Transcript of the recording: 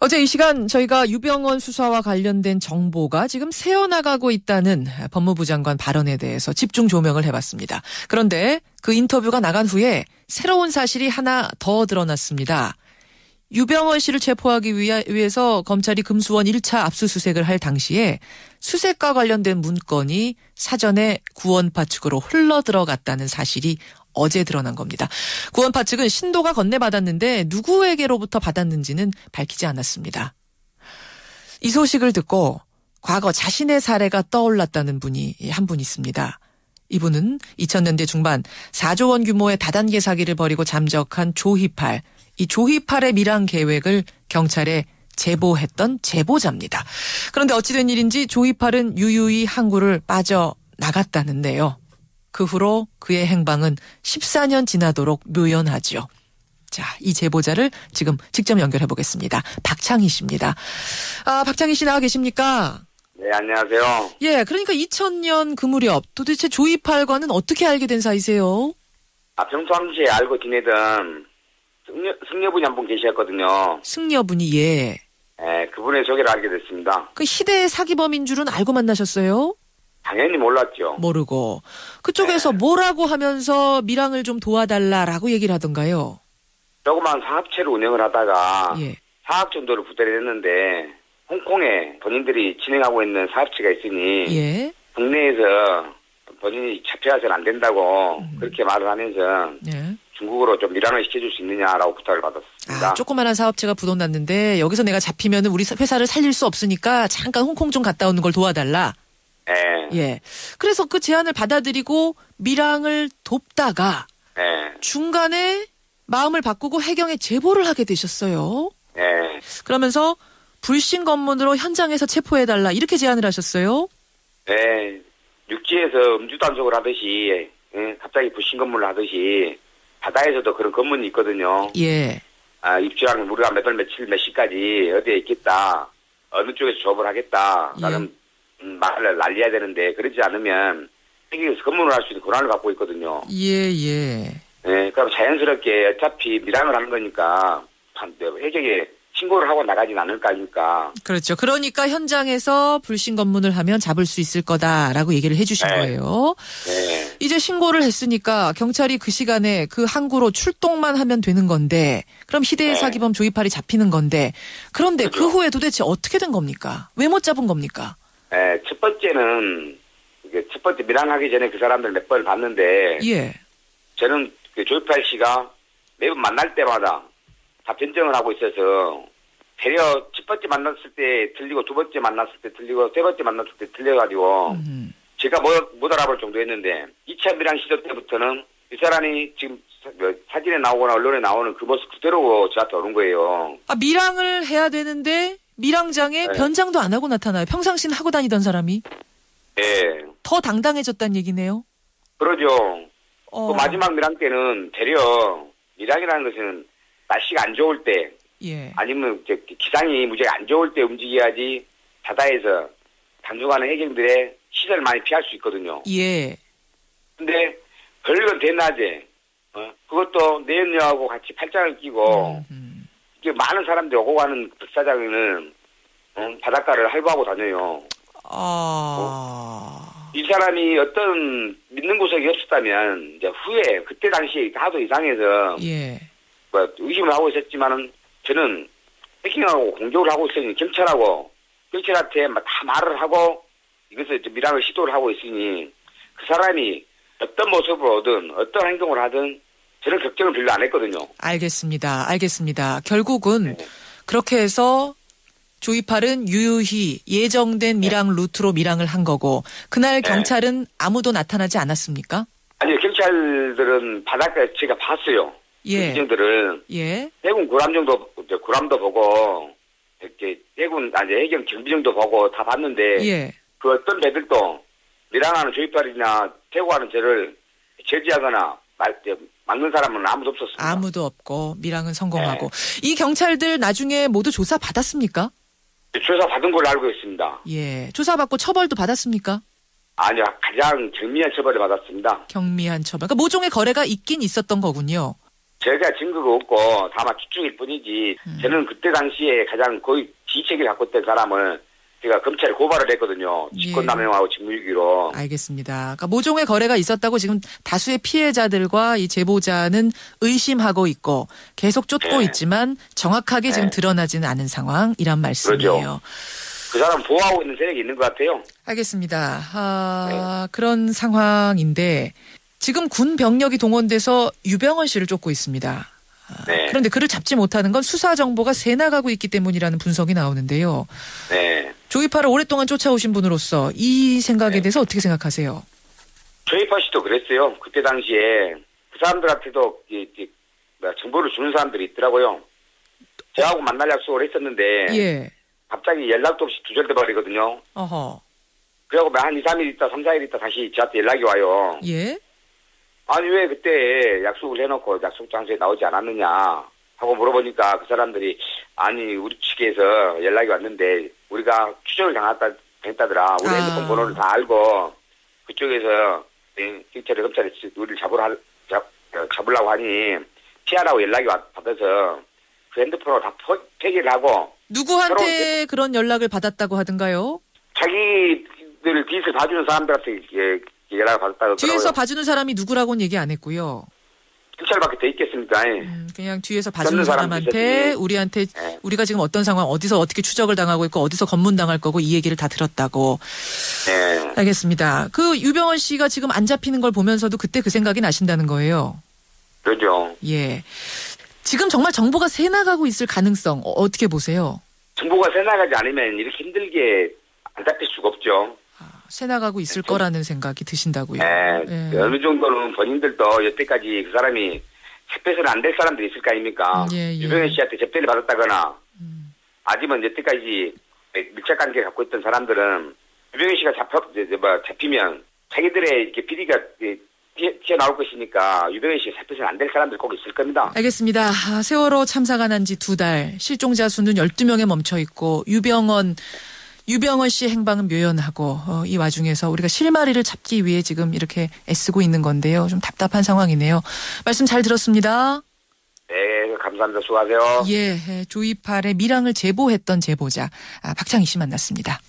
어제 이 시간 저희가 유병언 수사와 관련된 정보가 지금 새어나가고 있다는 법무부 장관 발언에 대해서 집중 조명을 해봤습니다. 그런데 그 인터뷰가 나간 후에 새로운 사실이 하나 더 드러났습니다. 유병언 씨를 체포하기 위해서 검찰이 금수원 1차 압수수색을 할 당시에 수색과 관련된 문건이 사전에 구원파 측으로 흘러들어갔다는 사실이 어제 드러난 겁니다. 구원파 측은 신도가 건네받았는데 누구에게로부터 받았는지는 밝히지 않았습니다. 이 소식을 듣고 과거 자신의 사례가 떠올랐다는 분이 한 분 있습니다. 이분은 2000년대 중반 4조 원 규모의 다단계 사기를 벌이고 잠적한 조희팔. 이 조희팔의 밀항 계획을 경찰에 제보했던 제보자입니다. 그런데 어찌된 일인지 조희팔은 유유히 항구를 빠져나갔다는데요. 그 후로 그의 행방은 14년 지나도록 묘연하죠. 자, 이 제보자를 지금 직접 연결해 보겠습니다. 박창희 씨입니다. 박창희 씨 나와 계십니까? 네, 안녕하세요. 예, 그러니까 2000년 그 무렵 도대체 조희팔과는 어떻게 알게 된 사이세요? 평상시에 알고 지내던 승려분이 한 분 계셨거든요. 승려분이, 예. 네, 그분의 소개를 알게 됐습니다. 그 희대의 사기범인 줄은 알고 만나셨어요? 당연히 몰랐죠. 모르고. 그쪽에서 뭐라고 하면서 밀항을 좀 도와달라라고 얘기를 하던가요? 조그만 사업체를 운영을 하다가 예. 사업 정도를 부탁을 했는데 홍콩에 본인들이 진행하고 있는 사업체가 있으니 예. 국내에서 본인이 잡혀가서는 안 된다고 그렇게 말을 하면서 예. 중국으로 좀 밀항을 시켜줄 수 있느냐라고 부탁을 받았습니다. 조그마한 사업체가 부도났는데 여기서 내가 잡히면 우리 회사를 살릴 수 없으니까 잠깐 홍콩 좀 갔다 오는 걸 도와달라. 네. 예. 그래서 그 제안을 받아들이고 밀항을 돕다가 네. 중간에 마음을 바꾸고 해경에 제보를 하게 되셨어요. 네. 그러면서 불신 검문으로 현장에서 체포해달라 이렇게 제안을 하셨어요. 네. 육지에서 음주 단속을 하듯이 갑자기 불신 검문을 하듯이 바다에서도 그런 검문이 있거든요. 예. 입주한 우리가 몇 월 며칠 몇 시까지 어디에 있겠다. 어느 쪽에서 조업을 하겠다. 라는 말을 날려야 되는데 그러지 않으면 해경에서 검문을 할 수 있는 권한을 갖고 있거든요. 예, 예. 네, 그럼 자연스럽게 어차피 밀항을 하는 거니까 해경에 신고를 하고 나가진 않을 거 아닙니까? 그렇죠. 그러니까 현장에서 불신 검문을 하면 잡을 수 있을 거다라고 얘기를 해주신 거예요. 네. 이제 신고를 했으니까 경찰이 그 시간에 그 항구로 출동만 하면 되는 건데 그럼 희대의 사기범 조희팔이 잡히는 건데 그런데 그렇죠. 그 후에 도대체 어떻게 된 겁니까? 왜 못 잡은 겁니까? 네, 첫 번째는 첫 번째 밀항하기 전에 그 사람들 몇 번을 봤는데 예. 저는 그 조희팔 씨가 매번 만날 때마다 다 변정을 하고 있어서 대려 첫 번째 만났을 때 틀리고 두 번째 만났을 때 틀리고 세 번째 만났을 때 틀려가지고 제가 못 알아볼 정도였는데 2차 밀항 시절 때부터는 이 사람이 지금 사진에 나오거나 언론에 나오는 그 모습 그대로 저한테 오는 거예요. 밀항을 해야 되는데 밀항장에 변장도 안 하고 나타나요. 평상시는 하고 다니던 사람이. 네. 더 당당해졌다는 얘기네요. 그러죠. 그 마지막 밀항 때는 대려 밀항이라는 것은 날씨가 안 좋을 때 예. 아니면 기상이 무지하게 안 좋을 때 움직여야지 바다에서 단속하는 해경들의 시선을 많이 피할 수 있거든요. 예. 근데 별건 대낮에 그것도 내연녀하고 같이 팔짱을 끼고 이게 많은 사람들이 오고 가는 백사장에는 바닷가를 할부하고 다녀요. 이 사람이 어떤 믿는 구석이 없었다면 이제 후에 그때 당시에 하도 이상해서 예. 의심을 하고 있었지만은 저는 해킹하고 공격을 하고 있으니 경찰한테 다 말을 하고 이것을 밀항을 시도를 하고 있으니 그 사람이 어떤 모습으로 오든 어떤 행동을 하든 저는 걱정을 별로 안 했거든요. 알겠습니다. 결국은 그렇게 해서 조희팔은 유유히 예정된 밀항 루트로 밀항을 한 거고 그날 경찰은 아무도 나타나지 않았습니까? 아니요. 경찰들은 바닷가에 제가 봤어요. 예. 기정들은 해군 구람도 보고 이렇게 해경 경비정도 보고 다 봤는데 그 어떤 배들도 밀항하는 조희팔이나 태고하는 저를 저지하거나 막는 사람은 아무도 없었습니다. 아무도 없고 밀항은 성공하고 이 경찰들 나중에 모두 조사 받았습니까? 조사 받은 걸로 알고 있습니다. 예, 조사받고 처벌도 받았습니까? 아니요, 가장 경미한 처벌을 받았습니다. 경미한 처벌. 그러니까 모종의 거래가 있긴 있었던 거군요. 저희가 증거가 없고 다만 추측일 뿐이지 저는 그때 당시에 가장 거의 지휘체계를 갖고 있던 사람을 제가 검찰에 고발을 했거든요. 직권남용하고 직무유기로. 알겠습니다. 그러니까 모종의 거래가 있었다고 지금 다수의 피해자들과 이 제보자는 의심하고 있고 계속 쫓고 네. 있지만 정확하게 지금 드러나지는 않은 상황이란 말씀이에요. 그렇죠. 그 사람 보호하고 있는 세력이 있는 것 같아요. 알겠습니다. 그런 상황인데 지금 군 병력이 동원돼서 유병헌 씨를 쫓고 있습니다. 네. 그런데 그를 잡지 못하는 건 수사 정보가 새 나가고 있기 때문이라는 분석이 나오는데요. 네. 조이파를 오랫동안 쫓아오신 분으로서 이 생각에 대해서 어떻게 생각하세요? 조이파 씨도 그랬어요. 그때 당시에 그 사람들한테도 정보를 주는 사람들이 있더라고요. 저하고 만날 약속을 했었는데 예. 갑자기 연락도 없이 두절돼 버리거든요. 어허. 그래갖고 한 2, 3일 있다, 3, 4일 있다 다시 저한테 연락이 와요. 예. 아니 왜 그때 약속을 해놓고 약속 장소에 나오지 않았느냐 하고 물어보니까 그 사람들이 아니 우리 측에서 연락이 왔는데 우리가 추적을 당했다더라. 우리 핸드폰 번호를 다 알고 그쪽에서 경찰이 검찰이 우리를 잡으려고 하니 피하라고 연락이 받아서 그 핸드폰을 다 폐기를 하고. 누구한테 그런 연락을 받았다고 하던가요? 자기들 뒤에서 봐주는 사람들한테 연락을 받았다고. 뒤에서 봐주는 사람이 누구라고는 얘기 안 했고요. 경찰밖에 더 있겠습니까? 그냥 뒤에서 봐주는 사람한테 우리한테 우리가 지금 어떤 상황 어디서 어떻게 추적을 당하고 있고 어디서 검문당할 거고 이 얘기를 다 들었다고. 네. 알겠습니다. 그 유병헌 씨가 지금 안 잡히는 걸 보면서도 그때 그 생각이 나신다는 거예요. 그렇죠. 예. 지금 정말 정보가 새 나가고 있을 가능성 어떻게 보세요? 정보가 새 나가지 않으면 이렇게 힘들게 안 잡힐 수가 없죠. 새 나가고 있을 거라는 생각이 드신다고요? 네. 예. 어느 정도는 본인들도 여태까지 그 사람이 잡혀서는 안 될 사람들이 있을 거 아닙니까? 예. 유병헌 씨한테 접대를 받았다거나 아니면 여태까지 밀착 관계를 갖고 있던 사람들은 유병헌 씨가 잡히면 자기들의 이렇게 비리가 튀어나올 것이니까 유병헌 씨가 잡혀서는 안 될 사람들 꼭 있을 겁니다. 알겠습니다. 세월호 참사가 난 지 2달, 실종자 수는 12명에 멈춰 있고 유병헌 씨 행방은 묘연하고 이 와중에서 우리가 실마리를 잡기 위해 지금 이렇게 애쓰고 있는 건데요. 좀 답답한 상황이네요. 말씀 잘 들었습니다. 네, 감사합니다. 수고하세요. 예, 조이팔의 밀항을 제보했던 제보자 박창희 씨 만났습니다.